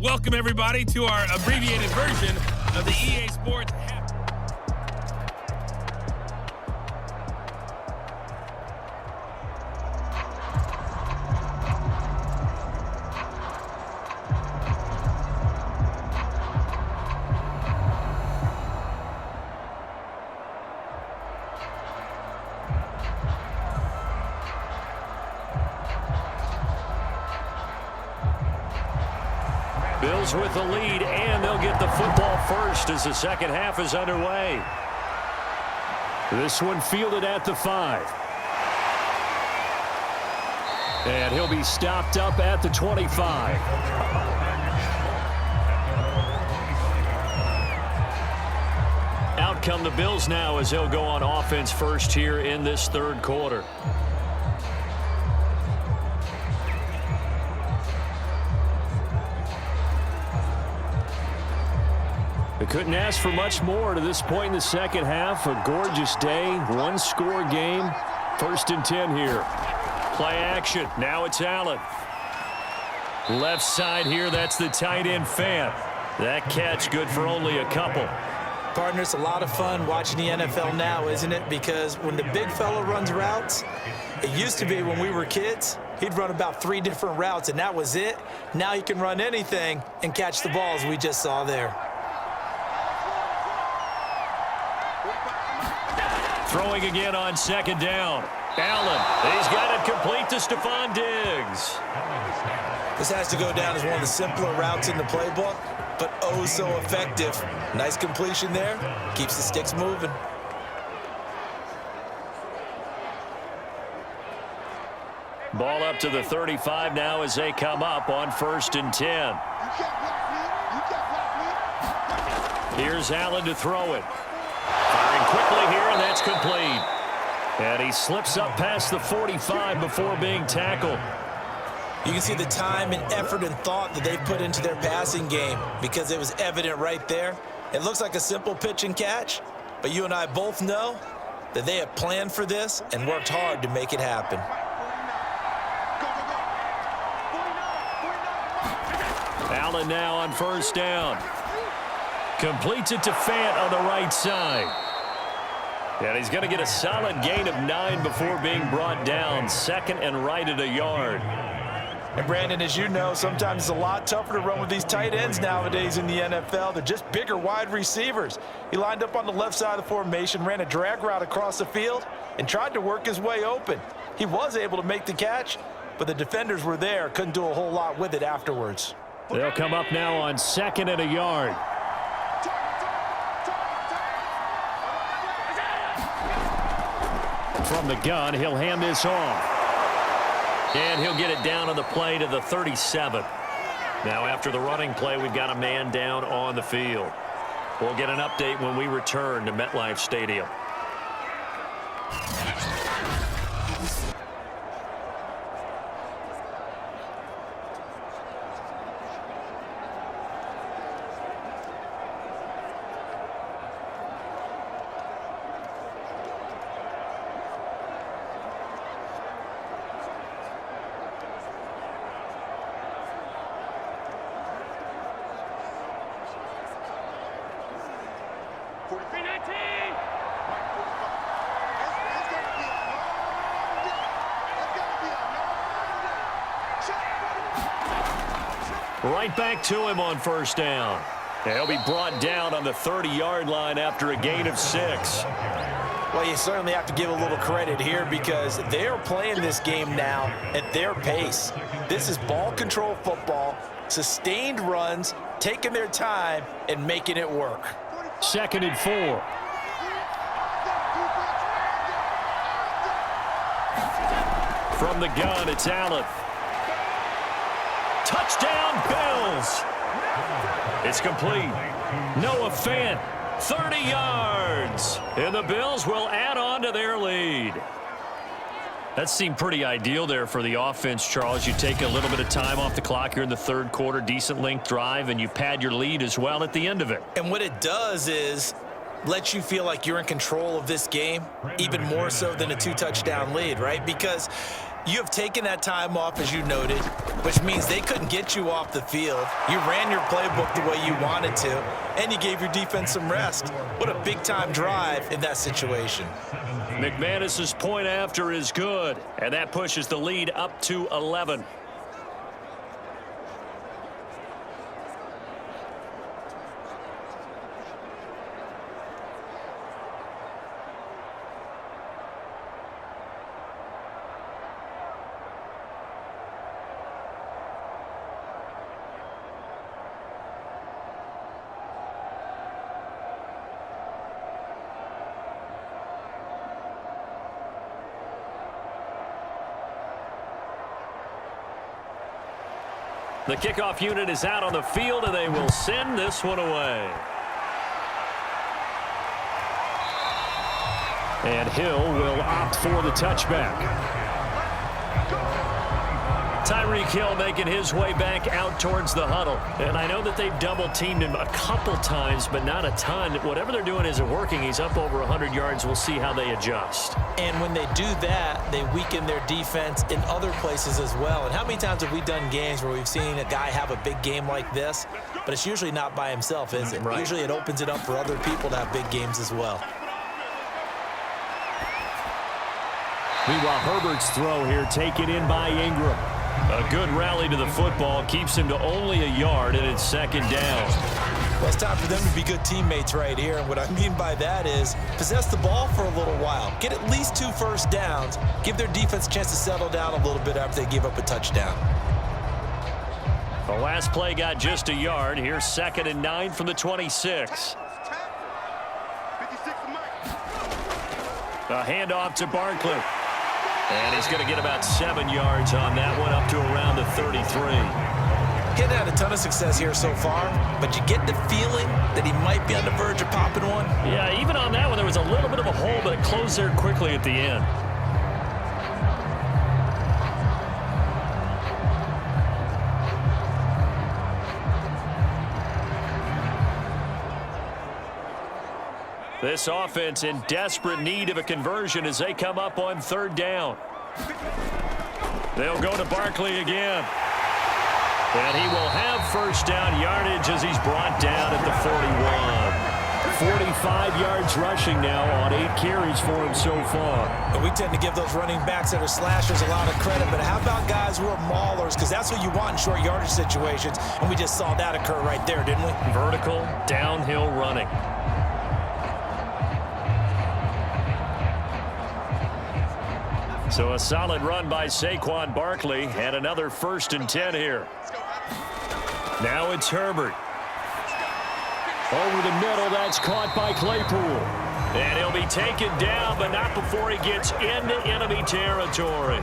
Welcome, everybody, to our abbreviated version of the EA Sports Bills with the lead, and they'll get the football first as the second half is underway. This one fielded at the 5. And he'll be stopped up at the 25. Out come the Bills now as they'll go on offense first here in this third quarter. They couldn't ask for much more to this point in the second half. A gorgeous day, one-score game. 1st and 10 here. Play action. Now it's Allen. Left side here, that's the tight end Fant. That catch good for only a couple. Partner, it's a lot of fun watching the NFL now, isn't it? Because when the big fella runs routes, it used to be when we were kids, he'd run about 3 different routes, and that was it. Now he can run anything and catch the balls we just saw there. Throwing again on 2nd down. Allen, he's got it complete to Stephon Diggs. This has to go down as one of the simpler routes in the playbook, but oh so effective. Nice completion there. Keeps the sticks moving. Ball up to the 35 now as they come up on 1st and 10. Here's Allen to throw it. Firing quickly here, and that's complete. And he slips up past the 45 before being tackled. You can see the time and effort and thought that they put into their passing game because it was evident right there. It looks like a simple pitch and catch, but you and I both know that they have planned for this and worked hard to make it happen. Allen now on 1st down. Completes it to Fant on the right side. And he's going to get a solid gain of 9 before being brought down. 2nd and right at a yard. And Brandon, as you know, sometimes it's a lot tougher to run with these tight ends nowadays in the NFL. They're just bigger wide receivers. He lined up on the left side of the formation, ran a drag route across the field, and tried to work his way open. He was able to make the catch, but the defenders were there, couldn't do a whole lot with it afterwards. They'll come up now on 2nd and a yard. From the gun, he'll hand this off. And he'll get it down on the play to the 37. Now after the running play, we've got a man down on the field. We'll get an update when we return to MetLife Stadium. Right back to him on 1st down. And he'll be brought down on the 30-yard line after a gain of 6. Well, you certainly have to give a little credit here because they're playing this game now at their pace. This is ball control football, sustained runs, taking their time and making it work. 2nd and 4. From the gun, it's Allen. Touchdown, Bills. It's complete. Noah Fant, 30 yards. And the Bills will add on to their lead. That seemed pretty ideal there for the offense, Charles. You take a little bit of time off the clock here in the third quarter, decent length drive, and you pad your lead as well at the end of it. And what it does is let you feel like you're in control of this game, even more so than a 2-touchdown lead, right? Because You have taken that time off, as you noted, which means they couldn't get you off the field. You ran your playbook the way you wanted to, and you gave your defense some rest. What a big-time drive in that situation. McManus's point after is good, and that pushes the lead up to 11. The kickoff unit is out on the field, and they will send this one away. And Hill will opt for the touchback. Tyreek Hill making his way back out towards the huddle. And I know that they've double-teamed him a couple times, but not a ton. Whatever they're doing isn't working. He's up over 100 yards. We'll see how they adjust. And when they do that, they weaken their defense in other places as well. And how many times have we done games where we've seen a guy have a big game like this, but it's usually not by himself, is it? Right. Usually it opens it up for other people to have big games as well. Meanwhile, Herbert's throw here taken in by Ingram. A good rally to the football keeps him to only a yard, and it's second down. Well, it's time for them to be good teammates right here. And what I mean by that is possess the ball for a little while. Get at least 2 first downs. Give their defense a chance to settle down a little bit after they give up a touchdown. The last play got just a yard. Here's 2nd and 9 from the 26. A handoff to Barkley. And he's going to get about 7 yards on that one, up to around the 33. Getting had a ton of success here so far, but you get the feeling that he might be on the verge of popping one. Yeah, even on that one, there was a little bit of a hole, but it closed there quickly at the end. This offense in desperate need of a conversion as they come up on 3rd down. They'll go to Barkley again. And he will have first down yardage as he's brought down at the 41. 45 yards rushing now on 8 carries for him so far. And we tend to give those running backs that are slashers a lot of credit, but how about guys who are maulers? Because that's what you want in short yardage situations, and we just saw that occur right there, didn't we? Vertical, downhill running. So a solid run by Saquon Barkley, and another 1st and 10 here. Now it's Herbert. Over the middle, that's caught by Claypool. And he'll be taken down, but not before he gets into enemy territory.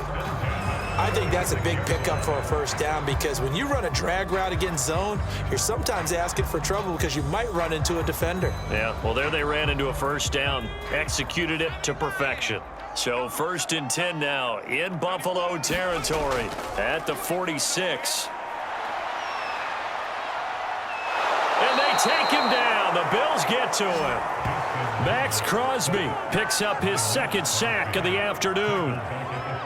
I think that's a big pickup for a first down, because when you run a drag route against zone, you're sometimes asking for trouble because you might run into a defender. Yeah, well, there they ran into a first down, executed it to perfection. So 1st and 10 now in Buffalo territory at the 46. And they take him down. The Bills get to him. Max Crosby picks up his 2nd sack of the afternoon.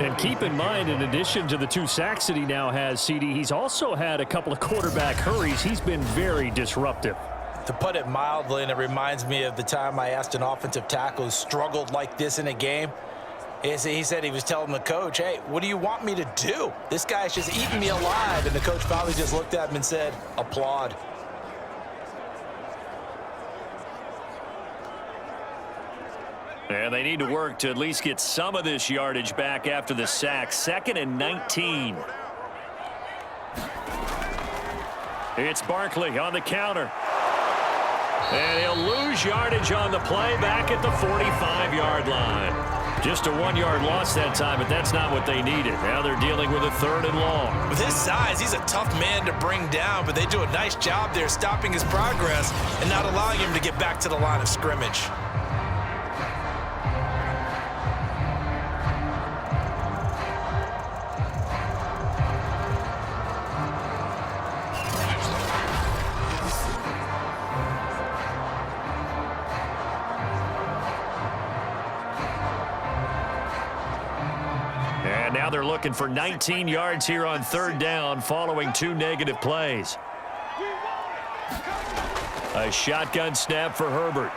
And keep in mind, in addition to the 2 sacks that he now has, CD, he's also had a couple of quarterback hurries. He's been very disruptive. To put it mildly, and it reminds me of the time I asked an offensive tackle who struggled like this in a game. He said he was telling the coach, hey, what do you want me to do? This guy's just eating me alive. And the coach finally just looked at him and said, applaud. And they need to work to at least get some of this yardage back after the sack. 2nd and 19. It's Barkley on the counter. And he'll lose yardage on the play back at the 45-yard line. Just a 1-yard loss that time, but that's not what they needed. Now they're dealing with a 3rd and long. With his size, he's a tough man to bring down, but they do a nice job there stopping his progress and not allowing him to get back to the line of scrimmage. Now they're looking for 19 yards here on third down following 2 negative plays. A shotgun snap for Herbert.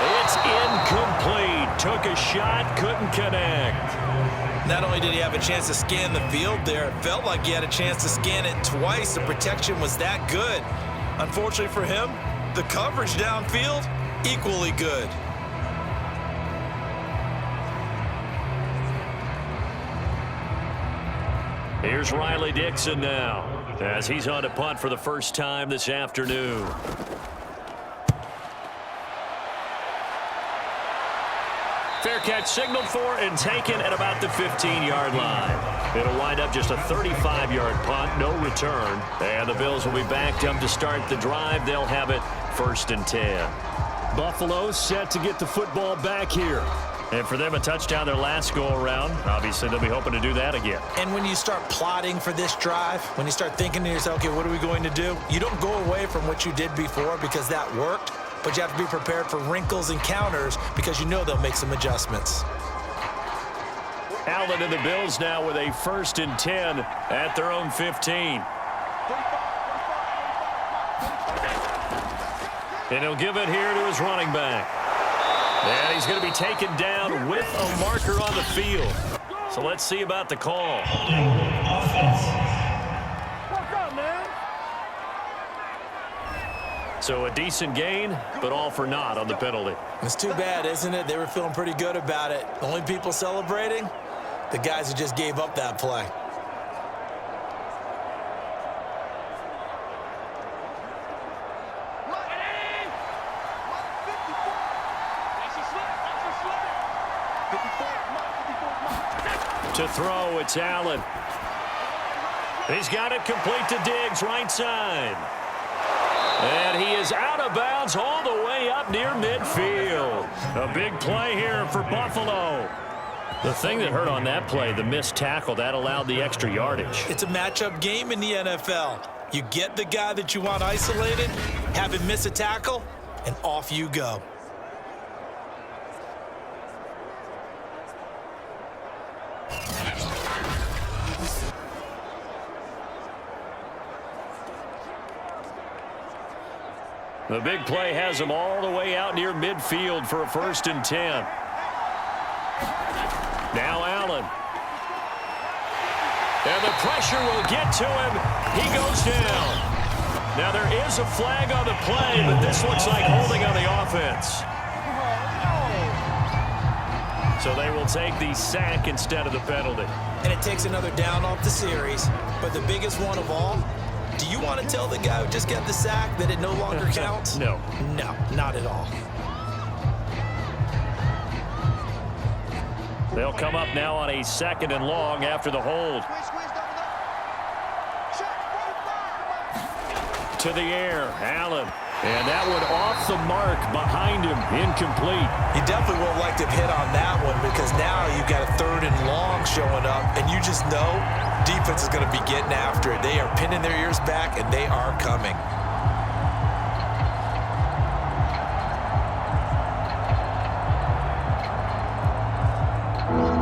It's incomplete. Took a shot, couldn't connect. Not only did he have a chance to scan the field there, it felt like he had a chance to scan it twice. The protection was that good. Unfortunately for him, the coverage downfield, equally good. Here's Riley Dixon now, as he's on to punt for the first time this afternoon. Fair catch signaled for and taken at about the 15-yard line. It'll wind up just a 35-yard punt, no return. And the Bills will be backed up to start the drive. They'll have it 1st and 10. Buffalo set to get the football back here. And for them, a touchdown their last go-around. Obviously, they'll be hoping to do that again. And when you start plotting for this drive, when you start thinking to yourself, okay, what are we going to do? You don't go away from what you did before because that worked. But you have to be prepared for wrinkles and counters because you know they'll make some adjustments. Allen and the Bills now with a 1st and 10 at their own 15. And he'll give it here to his running back. And he's going to be taken down with a marker on the field. So let's see about the call. So a decent gain, but all for naught on the penalty. It's too bad, isn't it? They were feeling pretty good about it. The only people celebrating, the guys who just gave up that play. To throw, it's Allen. He's got it complete to Diggs, right side. And he is out of bounds all the way up near midfield. A big play here for Buffalo. The thing that hurt on that play, the missed tackle, that allowed the extra yardage. It's a matchup game in the NFL. You get the guy that you want isolated, have him miss a tackle, and off you go. The big play has him all the way out near midfield for a 1st and 10. Now Allen. And the pressure will get to him. He goes down. Now there is a flag on the play, but this looks like holding on the offense. So they will take the sack instead of the penalty. And it takes another down off the series. But the biggest one of all, do you want to tell the guy who just got the sack that it no longer counts? No. No, not at all. They'll come up now on a 2nd and long after the hold. To the air, Allen. And that one off the mark behind him, incomplete. You definitely won't like to hit on that one because now you've got a 3rd and long showing up, and you just know defense is going to be getting after it. They are pinning their ears back, and they are coming.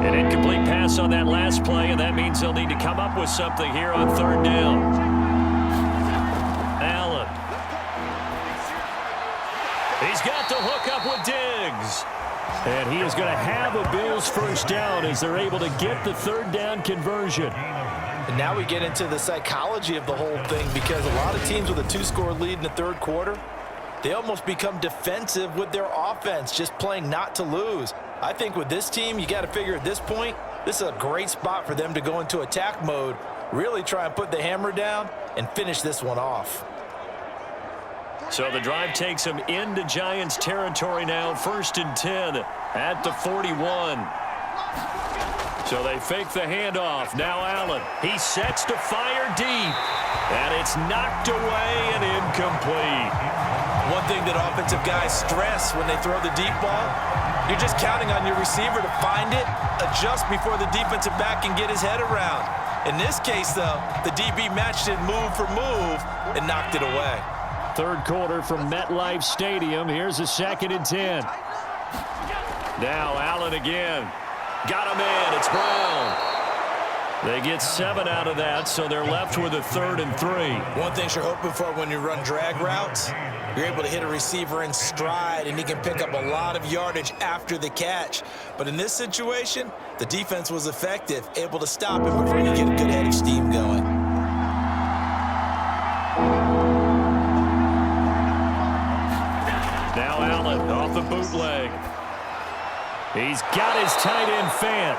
An incomplete pass on that last play, and that means they'll need to come up with something here on 3rd down. Allen. He's got the hook up with Diggs. And he is going to have a Bills 1st down as they're able to get the 3rd down conversion. And now we get into the psychology of the whole thing because a lot of teams with a 2-score lead in the 3rd quarter, they almost become defensive with their offense, just playing not to lose. I think with this team, you got to figure at this point, this is a great spot for them to go into attack mode, really try and put the hammer down and finish this one off. So the drive takes him into Giants territory now, 1st and 10 at the 41. So they fake the handoff. Now Allen. He sets to fire deep. And it's knocked away and incomplete. One thing that offensive guys stress when they throw the deep ball, you're just counting on your receiver to find it, adjust before the defensive back can get his head around. In this case, though, the DB matched it move for move and knocked it away. 3rd quarter from MetLife Stadium. Here's a 2nd and 10. Now Allen again. Got him in. It's Brown. They get 7 out of that, so they're left with a 3rd and 3. One thing you're hoping for when you run drag routes, you're able to hit a receiver in stride, and he can pick up a lot of yardage after the catch. But in this situation, the defense was effective, able to stop him before you get a good head of steam going. Now Allen off the bootleg. He's got his tight end Fant.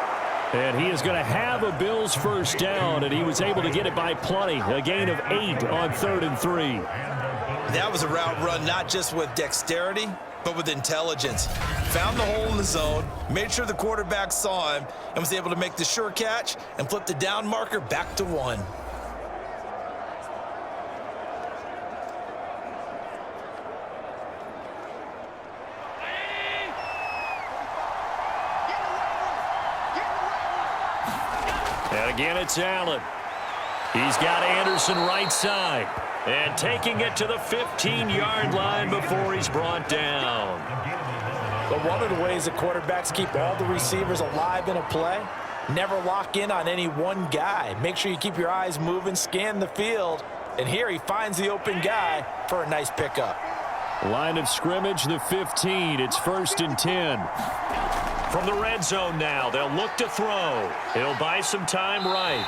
And he is going to have a Bills first down, and he was able to get it by plenty. A gain of 8 on 3rd and 3. That was a route run not just with dexterity, but with intelligence. Found the hole in the zone, made sure the quarterback saw him, and was able to make the sure catch and flip the down marker back to 1. And again, it's Allen. He's got Anderson right side. And taking it to the 15-yard line before he's brought down. But one of the ways that quarterbacks keep all the receivers alive in a play, never lock in on any one guy. Make sure you keep your eyes moving, scan the field. And here he finds the open guy for a nice pickup. Line of scrimmage, the 15. It's 1st and 10. From the red zone now, they'll look to throw. He'll buy some time right.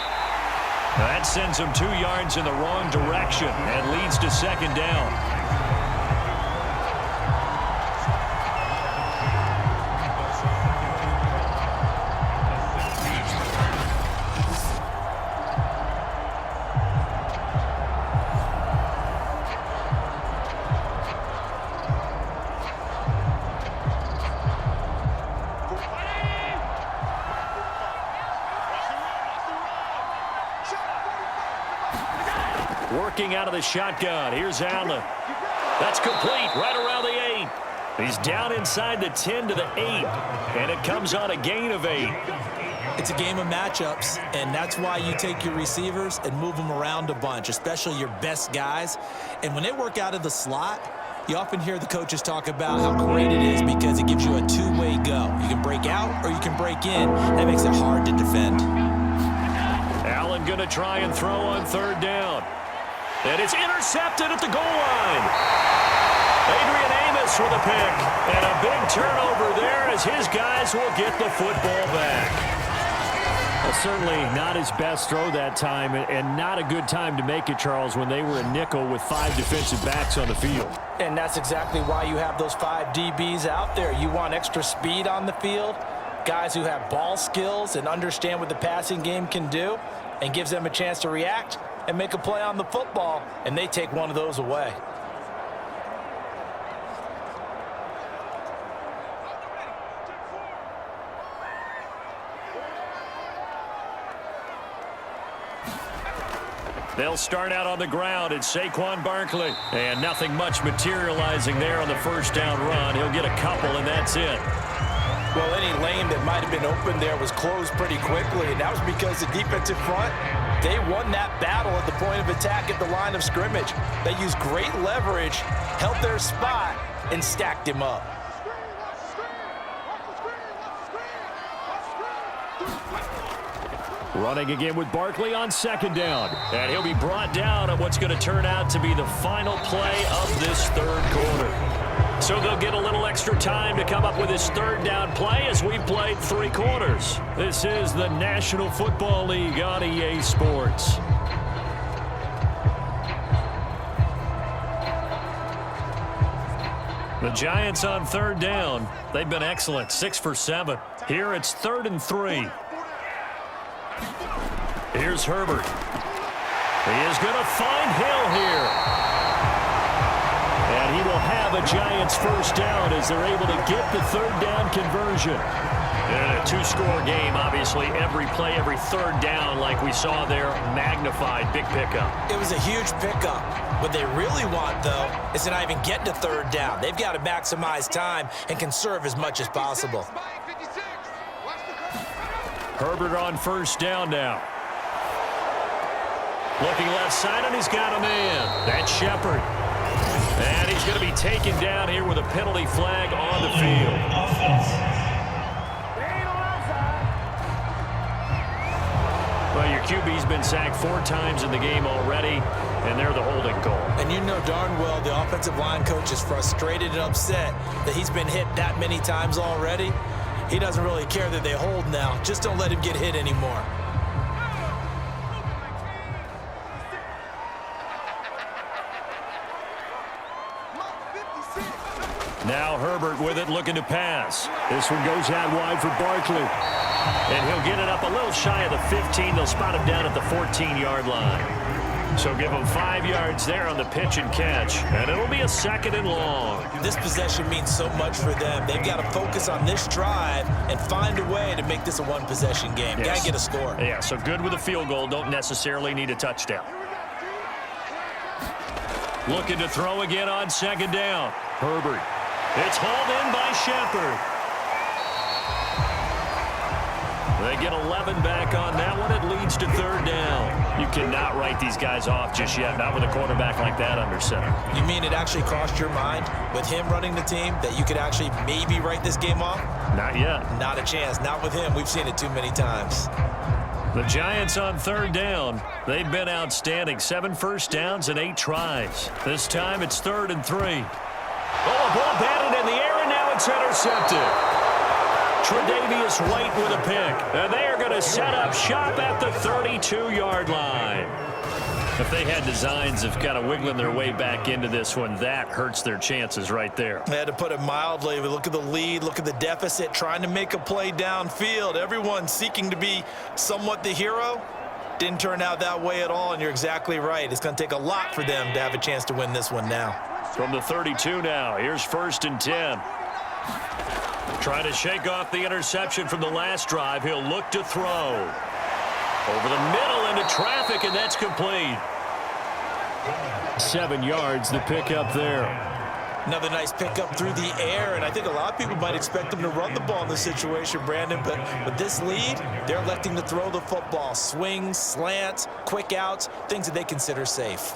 That sends him 2 yards in the wrong direction and leads to 2nd down. Working out of the shotgun. Here's Allen. That's complete right around the 8. He's down inside the 10 to the 8. And it comes on a gain of 8. It's a game of matchups, and that's why you take your receivers and move them around a bunch, especially your best guys. And when they work out of the slot, you often hear the coaches talk about how great it is because it gives you a two-way go. You can break out or you can break in. That makes it hard to defend. Allen going to try and throw on 3rd down. And it's intercepted at the goal line. Adrian Amos with a pick. And a big turnover there as his guys will get the football back. Well, certainly not his best throw that time, and not a good time to make it, Charles, when they were a nickel with 5 defensive backs on the field. And that's exactly why you have those 5 DBs out there. You want extra speed on the field, guys who have ball skills and understand what the passing game can do, and gives them a chance to react and make a play on the football, and they take one of those away. They'll start out on the ground. It's Saquon Barkley. And nothing much materializing there on the first down run. He'll get a couple, and that's it. Well, any lane that might have been open there was closed pretty quickly, and that was because the defensive front, they won that battle at the point of attack at the line of scrimmage. They used great leverage, held their spot, and stacked him up. Running again with Barkley on 2nd down. And he'll be brought down on what's going to turn out to be the final play of this 3rd quarter. So they'll get a little extra time to come up with this 3rd down play as we've played 3 quarters. This is the National Football League on EA Sports. The Giants on 3rd down. They've been excellent, 6 for 7. Here it's 3rd and 3. Here's Herbert. He is going to find Hill here. And he will have a Giants first down as they're able to get the 3rd down conversion. And a 2-score game, obviously. Every play, every 3rd down, like we saw there, magnified. Big pickup. It was a huge pickup. What they really want, though, is to not even get to 3rd down. They've got to maximize time and conserve as much as possible. Herbert on 1st down now. Looking left side, and he's got a man. That's Shepard. And he's going to be taken down here with a penalty flag on the field. Well, your QB's been sacked 4 times in the game already, and they're the holding call. And you know darn well the offensive line coach is frustrated and upset that he's been hit that many times already. He doesn't really care that they hold now. Just don't let him get hit anymore. Now Herbert with it, looking to pass. This one goes out wide for Barkley. And he'll get it up a little shy of the 15. They'll spot him down at the 14-yard line. So give him 5 yards there on the pitch and catch. And it'll be a 2nd and long. This possession means so much for them. They've got to focus on this drive and find a way to make this a one-possession game. Yes. Got to get a score. Yeah, so good with a field goal. Don't necessarily need a touchdown. Looking to throw again on 2nd down. Herbert. It's hauled in by Shepard. They get 11 back on that one. It leads to 3rd down. You cannot write these guys off just yet, not with a quarterback like that under center. You mean it actually crossed your mind with him running the team that you could actually maybe write this game off? Not yet. Not a chance. Not with him. We've seen it too many times. The Giants on 3rd down. They've been outstanding. 7 first downs and 8 tries. This time it's 3rd and 3. Oh, ball batted in the air, and now it's intercepted. Tre'Davious White with a pick. And they are going to set up shop at the 32-yard line. If they had designs of kind of wiggling their way back into this one, that hurts their chances right there. They had to put it mildly. Look at the lead. Look at the deficit. Trying to make a play downfield. Everyone seeking to be somewhat the hero. Didn't turn out that way at all, and you're exactly right. It's going to take a lot for them to have a chance to win this one now. From the 32 now, here's 1st and 10. Trying to shake off the interception from the last drive. He'll look to throw. Over the middle into traffic, and that's complete. 7 yards, the pickup there. Another nice pickup through the air, and I think a lot of people might expect them to run the ball in this situation, Brandon, but with this lead, they're electing to throw the football. Swings, slants, quick outs, things that they consider safe.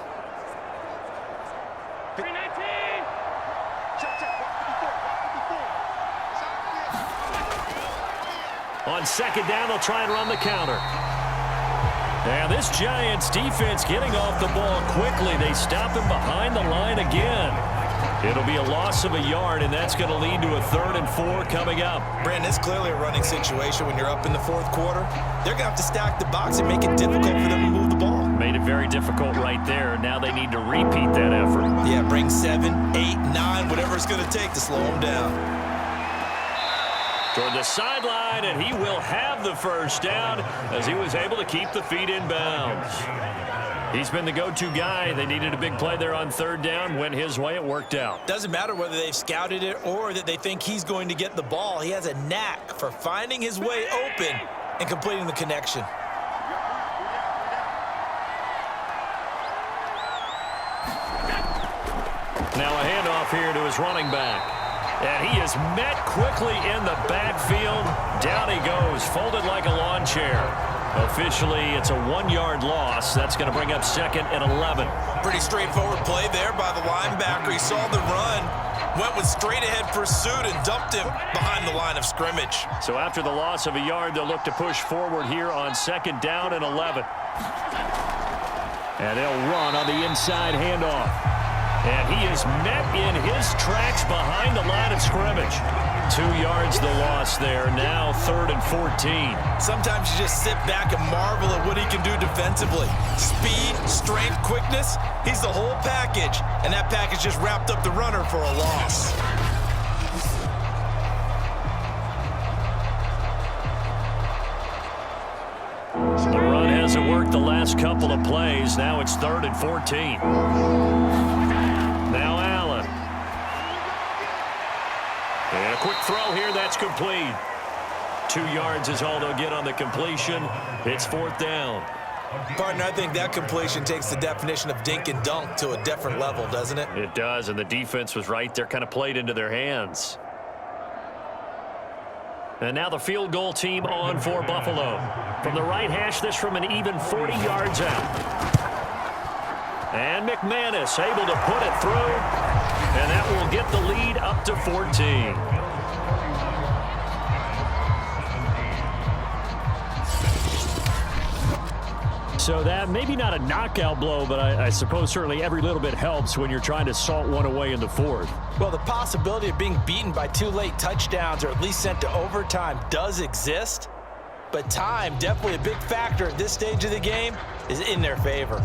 On 2nd down, they'll try and run the counter. Now this Giants defense getting off the ball quickly. They stop him behind the line again. It'll be a loss of a yard, and that's going to lead to a 3rd and 4 coming up. Brandon, it's clearly a running situation when you're up in the 4th quarter. They're going to have to stack the box and make it difficult for them to move the ball. Made it very difficult right there. Now they need to repeat that effort. Yeah, bring 7, 8, 9, whatever it's going to take to slow them down. Toward the sideline, and he will have the 1st down as he was able to keep the feet in bounds. He's been the go-to guy. They needed a big play there on 3rd down. Went his way. It worked out. Doesn't matter whether they've scouted it or that they think he's going to get the ball. He has a knack for finding his way open and completing the connection. Now a handoff here to his running back. And he is met quickly in the backfield. Down he goes, folded like a lawn chair. Officially, it's a 1-yard loss. That's going to bring up 2nd and 11. Pretty straightforward play there by the linebacker. He saw the run, went with straight-ahead pursuit, and dumped him behind the line of scrimmage. So after the loss of a yard, they'll look to push forward here on 2nd down and 11. And they'll run on the inside handoff. And he is met in his tracks behind the line of scrimmage. 2 yards the loss there. Now 3rd and 14. Sometimes you just sit back and marvel at what he can do defensively. Speed, strength, quickness. He's the whole package. And that package just wrapped up the runner for a loss. The run hasn't worked the last couple of plays. Now it's 3rd and 14. Now Allen. And a quick throw here. That's complete. 2 yards is all they'll get on the completion. It's 4th down. Partner, I think that completion takes the definition of dink and dunk to a different level, doesn't it? It does, and the defense was right there, kind of played into their hands. And now the field goal team on for Buffalo. From the right hash, this from an even 40 yards out. And McManus able to put it through, and that will get the lead up to 14. So that maybe not a knockout blow, but I suppose certainly every little bit helps when you're trying to salt one away in the fourth. Well, the possibility of being beaten by 2 late touchdowns or at least sent to overtime does exist. But time, definitely a big factor at this stage of the game, is in their favor.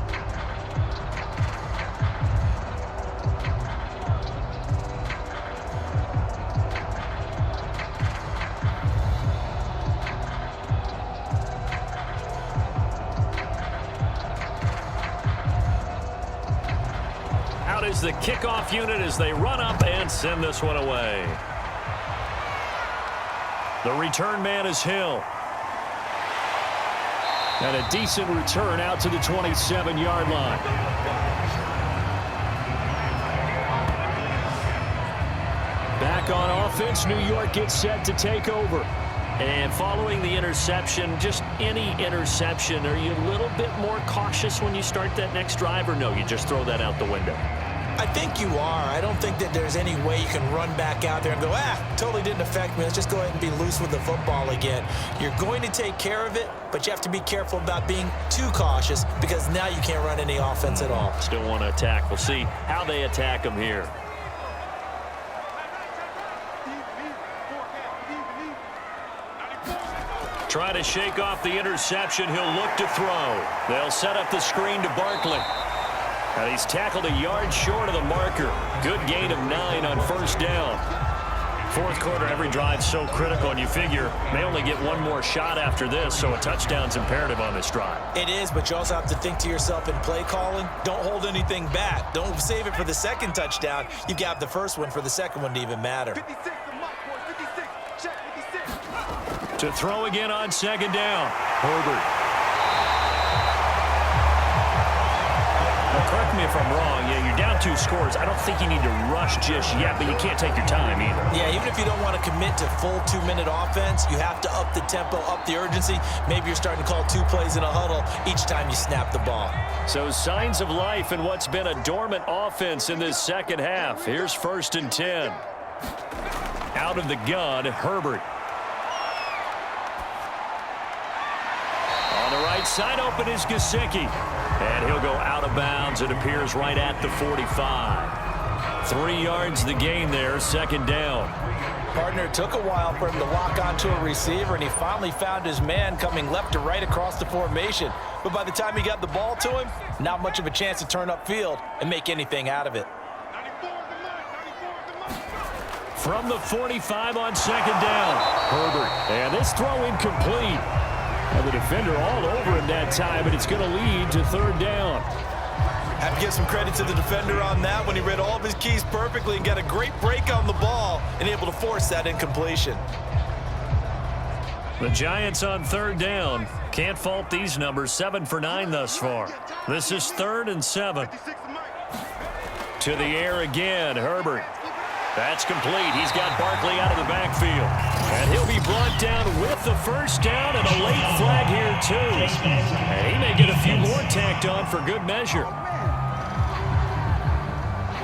Out is the kickoff unit as they run up and send this one away. The return man is Hill. And a decent return out to the 27-yard line. Back on offense, New York gets set to take over. And following the interception, just any interception, are you a little bit more cautious when you start that next drive, or no, you just throw that out the window? I think you are. I don't think that there's any way you can run back out there and go, totally didn't affect me. Let's just go ahead and be loose with the football again. You're going to take care of it, but you have to be careful about being too cautious because now you can't run any offense at all. Still want to attack. We'll see how they attack them here. Try to shake off the interception. He'll look to throw. They'll set up the screen to Barkley. And he's tackled a yard short of the marker. Good gain of 9 on first down. Fourth quarter, every drive so critical, and you figure may only get one more shot after this, so a touchdown's imperative on this drive. It is, but you also have to think to yourself in play calling, don't hold anything back. Don't save it for the second touchdown. You got the first one for the second one to even matter. 56, check 56. To throw again on second down. Herbert. Correct me if I'm wrong. Yeah, you're down 2 scores. I don't think you need to rush just yet, but you can't take your time either. Yeah, even if you don't want to commit to full 2-minute offense, you have to up the tempo, up the urgency. Maybe you're starting to call 2 plays in a huddle each time you snap the ball. So signs of life in what's been a dormant offense in this second half. Here's 1st and 10. Out of the gun, Herbert. On the right side, open is Gesicki. And he'll go out of bounds. It appears right at the 45. 3 yards the gain there, second down. Partner, it took a while for him to lock onto a receiver, and he finally found his man coming left to right across the formation. But by the time he got the ball to him, not much of a chance to turn upfield and make anything out of it. From the 45 on second down, Herbert. And this throw incomplete. And the defender all over him that time, and it's going to lead to 3rd down. Have to give some credit to the defender on that when he read all of his keys perfectly and got a great break on the ball and able to force that incompletion. The Giants on 3rd down. Can't fault these numbers. 7 for 9 thus far. This is 3rd and 7. To the air again, Herbert. That's complete. He's got Barkley out of the backfield. And he'll be brought down with the first down and a late flag here, too. And he may get a few more tacked on for good measure.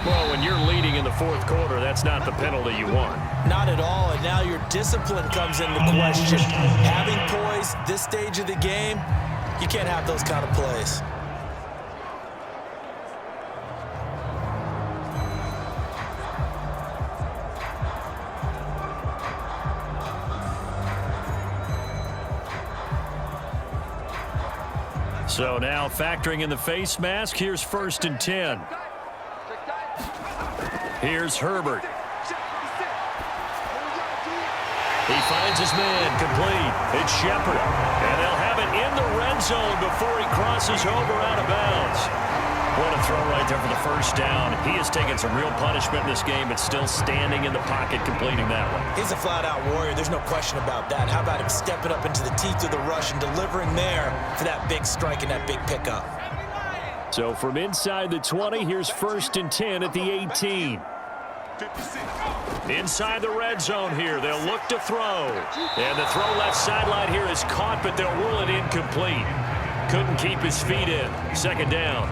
Well, when you're leading in the fourth quarter, that's not the penalty you want. Not at all, and now your discipline comes into question. Having poise this stage of the game, you can't have those kind of plays. So now factoring in the face mask, here's 1st and 10. Here's Herbert. He finds his man complete. It's Shepard. And they'll have it in the red zone before he crosses over out of bounds. What a throw right there for the first down. He has taken some real punishment in this game, but still standing in the pocket completing that one. He's a flat-out warrior. There's no question about that. How about him stepping up into the teeth of the rush and delivering there for that big strike and that big pickup? So from inside the 20, here's 1st and 10 at the 18. Inside the red zone here. They'll look to throw. And the throw left sideline here is caught, but they'll rule it incomplete. Couldn't keep his feet in. 2nd down.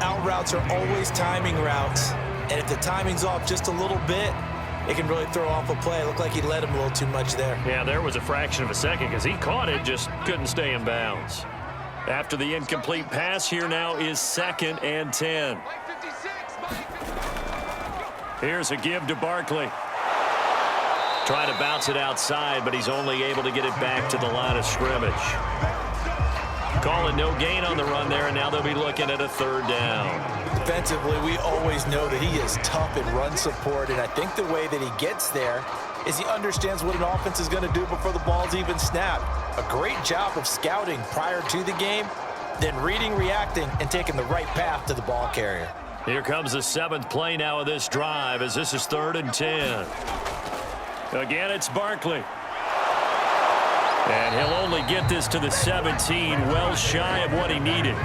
Out routes are always timing routes. And if the timing's off just a little bit, it can really throw off a play. It looked like he led him a little too much there. Yeah, there was a fraction of a second because he caught it, just couldn't stay in bounds. After the incomplete pass, here now is 2nd and 10. Here's a give to Barkley. Trying to bounce it outside, but he's only able to get it back to the line of scrimmage. Calling no gain on the run there, and now they'll be looking at a 3rd down. Defensively, we always know that he is tough in run support, and I think the way that he gets there is he understands what an offense is going to do before the ball's even snapped. A great job of scouting prior to the game, then reading, reacting, and taking the right path to the ball carrier. Here comes the 7th play now of this drive as this is 3rd and 10. Again, it's Barkley. And he'll only get this to the 17, well shy of what he needed.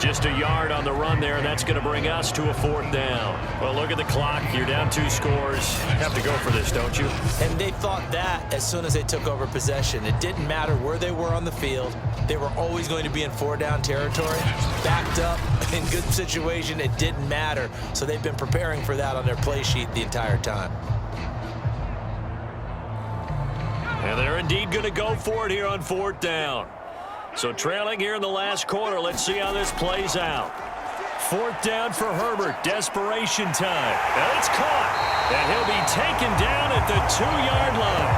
Just a yard on the run there, and that's going to bring us to a 4th down. Well, look at the clock. You're down 2 scores. You have to go for this, don't you? And they thought that as soon as they took over possession. It didn't matter where they were on the field. They were always going to be in 4-down territory. Backed up, in good situation, it didn't matter. So they've been preparing for that on their play sheet the entire time. And they're indeed going to go for it here on 4th down. So trailing here in the last quarter. Let's see how this plays out. 4th down for Herbert. Desperation time. And it's caught. And he'll be taken down at the 2-yard line.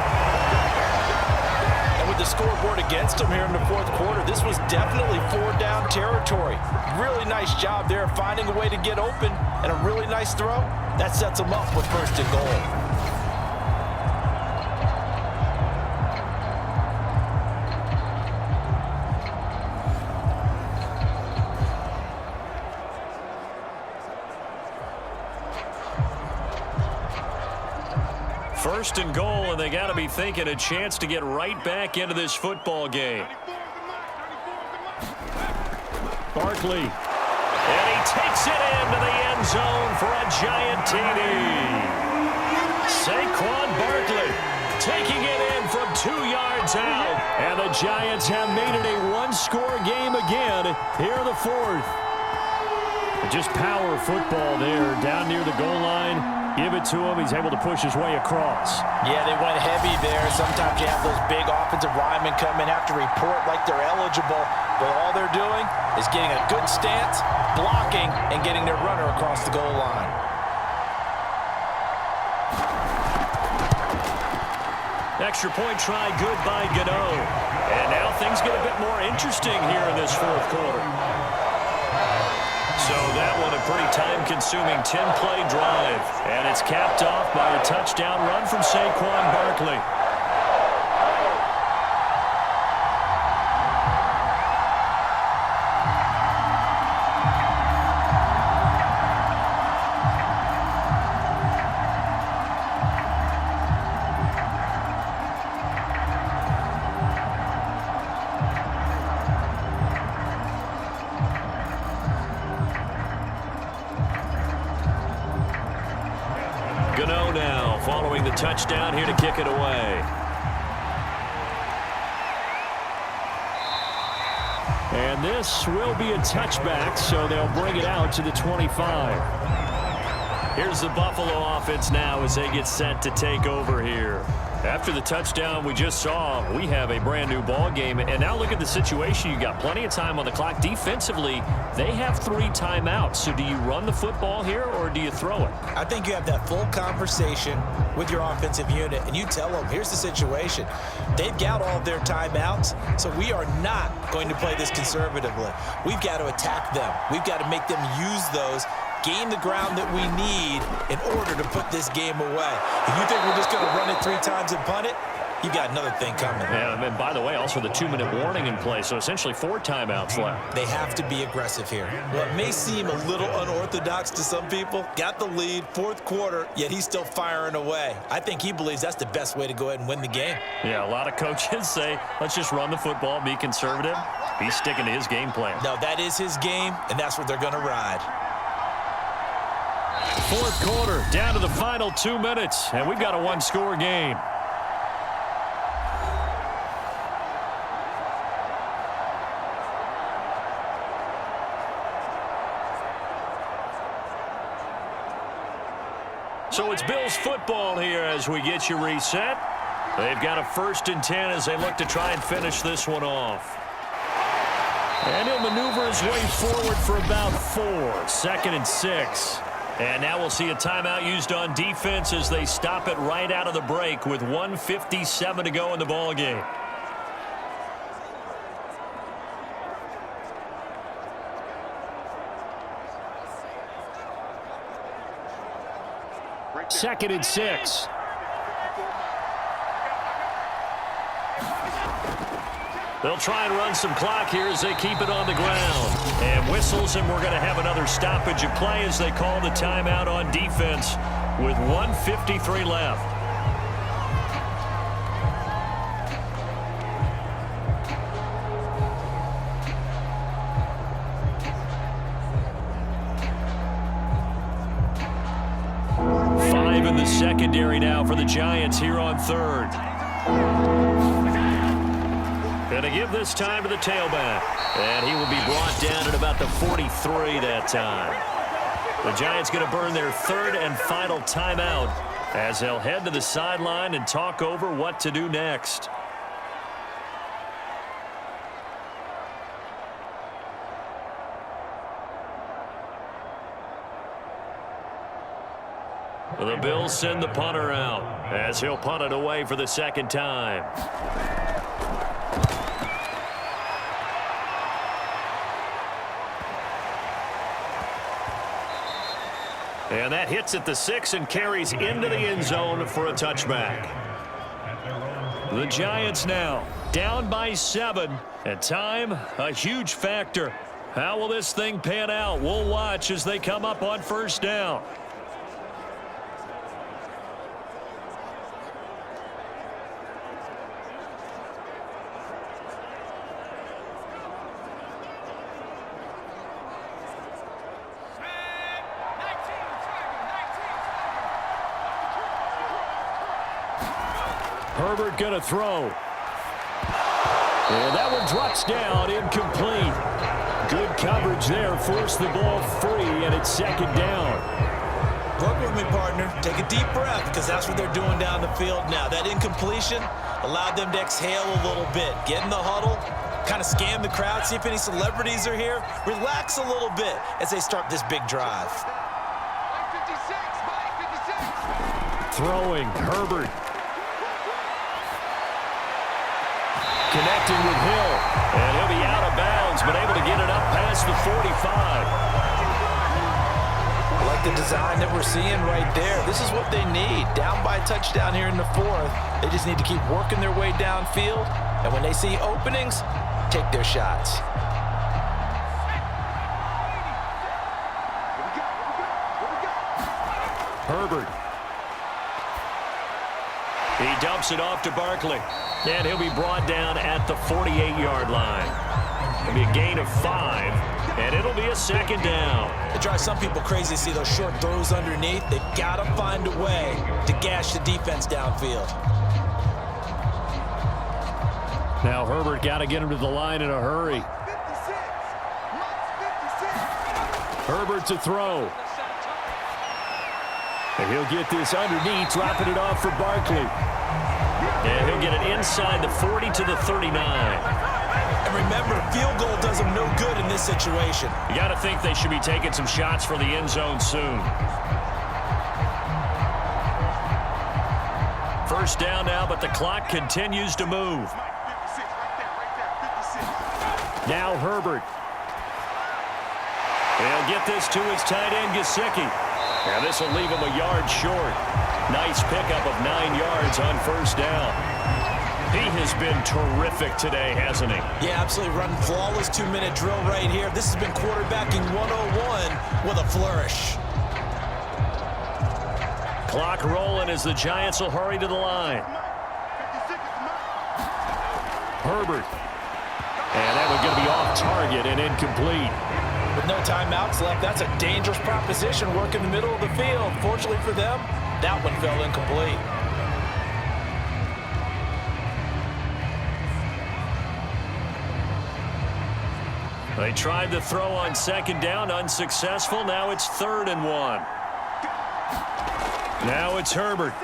And with the scoreboard against him here in the 4th quarter, this was definitely 4-down territory. Really nice job there finding a way to get open and a really nice throw. That sets him up with 1st and goal. First and goal, and they got to be thinking a chance to get right back into this football game. Barkley. And he takes it into the end zone for a giant TD. Saquon Barkley taking it in from 2 yards out. And the Giants have made it a 1-score game again here in the 4th. Just power football there down near the goal line. Give it to him. He's able to push his way across. Yeah, they went heavy there. Sometimes you have those big offensive linemen come in, have to report like they're eligible. But all they're doing is getting a good stance, blocking, and getting their runner across the goal line. Extra point try good by Gano. And now things get a bit more interesting here in this 4th quarter. So that one a pretty time-consuming 10-play drive. And it's capped off by a touchdown run from Saquon Barkley. Gano now following the touchdown here to kick it away. And this will be a touchback, so they'll bring it out to the 25. Here's the Buffalo offense now as they get set to take over here. After the touchdown we just saw, we have a brand new ball game. And now look at the situation. You got plenty of time on the clock. Defensively, they have 3 timeouts. So do you run the football here or do you throw it? I think you have that full conversation with your offensive unit, and you tell them, here's the situation. They've got all of their timeouts, so we are not going to play this conservatively. We've got to attack them. We've got to make them use those, gain the ground that we need in order to put this game away. If you think we're just going to run it 3 times and punt it, you got another thing coming. Yeah, and by the way, also the 2-minute warning in play, so essentially 4 timeouts left. They have to be aggressive here. What may seem a little unorthodox to some people, got the lead, 4th quarter, yet he's still firing away. I think he believes that's the best way to go ahead and win the game. Yeah, a lot of coaches say, let's just run the football, be conservative. He's sticking to his game plan. No, that is his game, and that's what they're going to ride. 4th quarter, down to the final 2 minutes, and we've got a 1-score game. So it's Bills football here as we get you reset. They've got a 1st and 10 as they look to try and finish this one off. And he'll maneuver his way forward for about 4. 2nd and 6. And now we'll see a timeout used on defense as they stop it right out of the break with 1:57 to go in the ballgame. Second and 6. They'll try and run some clock here as they keep it on the ground. And whistles, and we're going to have another stoppage of play as they call the timeout on defense with 1:53 left. Five in the secondary now for the Giants here on 3rd. Going to give this time to the tailback. And he will be brought down at about the 43 that time. The Giants going to burn their 3rd and final timeout as they'll head to the sideline and talk over what to do next. The Bills send the punter out as he'll punt it away for the 2nd time. And that hits at the 6 and carries into the end zone for a touchback. The Giants now down by 7. And time, a huge factor. How will this thing pan out? We'll watch as they come up on 1st down. Herbert going to throw. And that one drops down, incomplete. Good coverage there, forced the ball free, and it's 2nd down. Work with me, partner. Take a deep breath, because that's what they're doing down the field now. That incompletion allowed them to exhale a little bit. Get in the huddle, kind of scan the crowd, see if any celebrities are here. Relax a little bit as they start this big drive. Throwing, Herbert. Connecting with Hill, and he'll be out of bounds, but able to get it up past the 45. I like the design that we're seeing right there. This is what they need. Down by a touchdown here in the 4th. They just need to keep working their way downfield, and when they see openings, take their shots. Herbert. He dumps it off to Barkley. And he'll be brought down at the 48-yard line. It'll be a gain of 5, and it'll be a 2nd down. It drives some people crazy to see those short throws underneath. They've got to find a way to gash the defense downfield. Now Herbert got to get him to the line in a hurry. Herbert to throw. And he'll get this underneath, dropping it off for Barkley. And he'll get it inside the 40 to the 39. And remember, field goal does them no good in this situation. You got to think they should be taking some shots for the end zone soon. 1st down now, but the clock continues to move. Now Herbert. He'll get this to his tight end, Gesicki. And this will leave him a yard short. Nice pickup of 9 yards on 1st down. He has been terrific today, hasn't he? Yeah, absolutely. Running flawless 2-minute drill right here. This has been quarterbacking 101 with a flourish. Clock rolling as the Giants will hurry to the line. Herbert. And that one's going to be off target and incomplete. With no timeouts left, that's a dangerous proposition. Work in the middle of the field. Fortunately for them, that one fell incomplete. They tried to throw on 2nd down, unsuccessful. Now it's 3rd and 1. Now it's Herbert.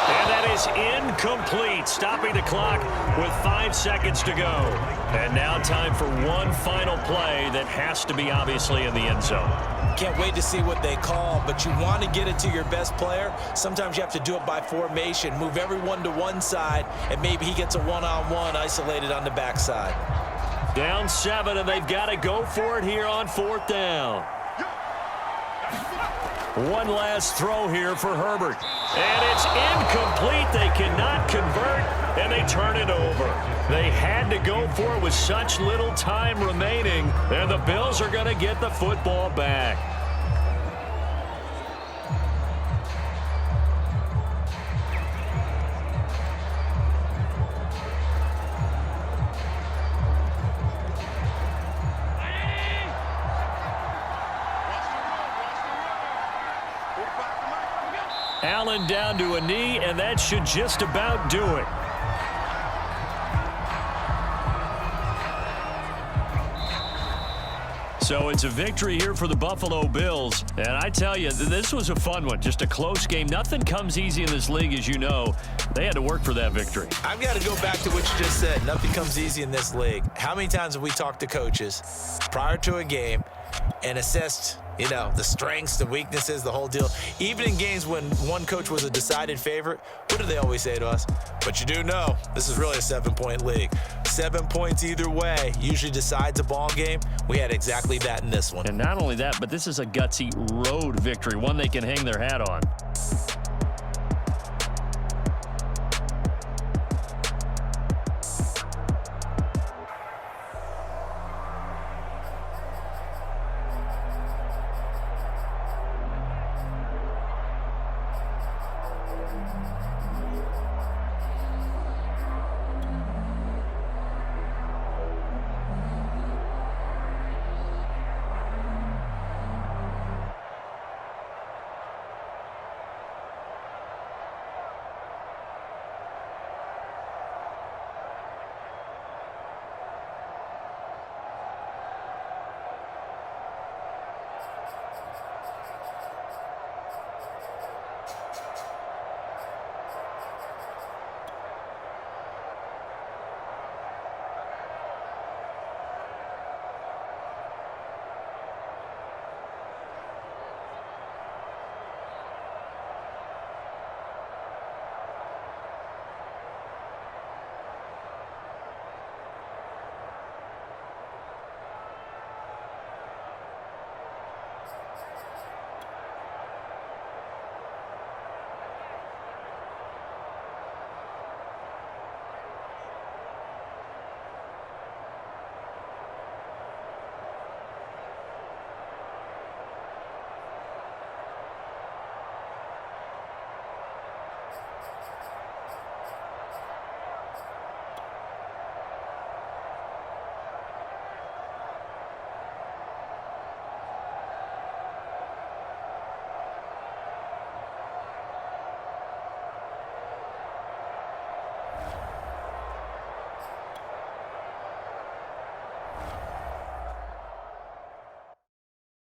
And that is is incomplete, stopping the clock with 5 seconds to go. And now time for one final play that has to be obviously in the end zone. Can't wait to see what they call, but you want to get it to your best player. Sometimes you have to do it by formation, move everyone to one side, and maybe he gets a one-on-one isolated on the backside. Down 7, and they've got to go for it here on 4th down. One last throw here for Herbert. And it's incomplete. They cannot convert, and they turn it over. They had to go for it with such little time remaining, and the Bills are going to get the football back. Allen down to a knee, and that should just about do it. So it's a victory here for the Buffalo Bills. And I tell you, this was a fun one. Just a close game. Nothing comes easy in this league, as you know. They had to work for that victory. I've got to go back to what you just said. Nothing comes easy in this league. How many times have we talked to coaches prior to a game and assessed, you know, the strengths, the weaknesses, the whole deal? Even in games when one coach was a decided favorite, what do they always say to us? But you do know this is really a 7-point league. 7 points either way usually decides a ball game. We had exactly that in this one. And not only that, but this is a gutsy road victory, one they can hang their hat on.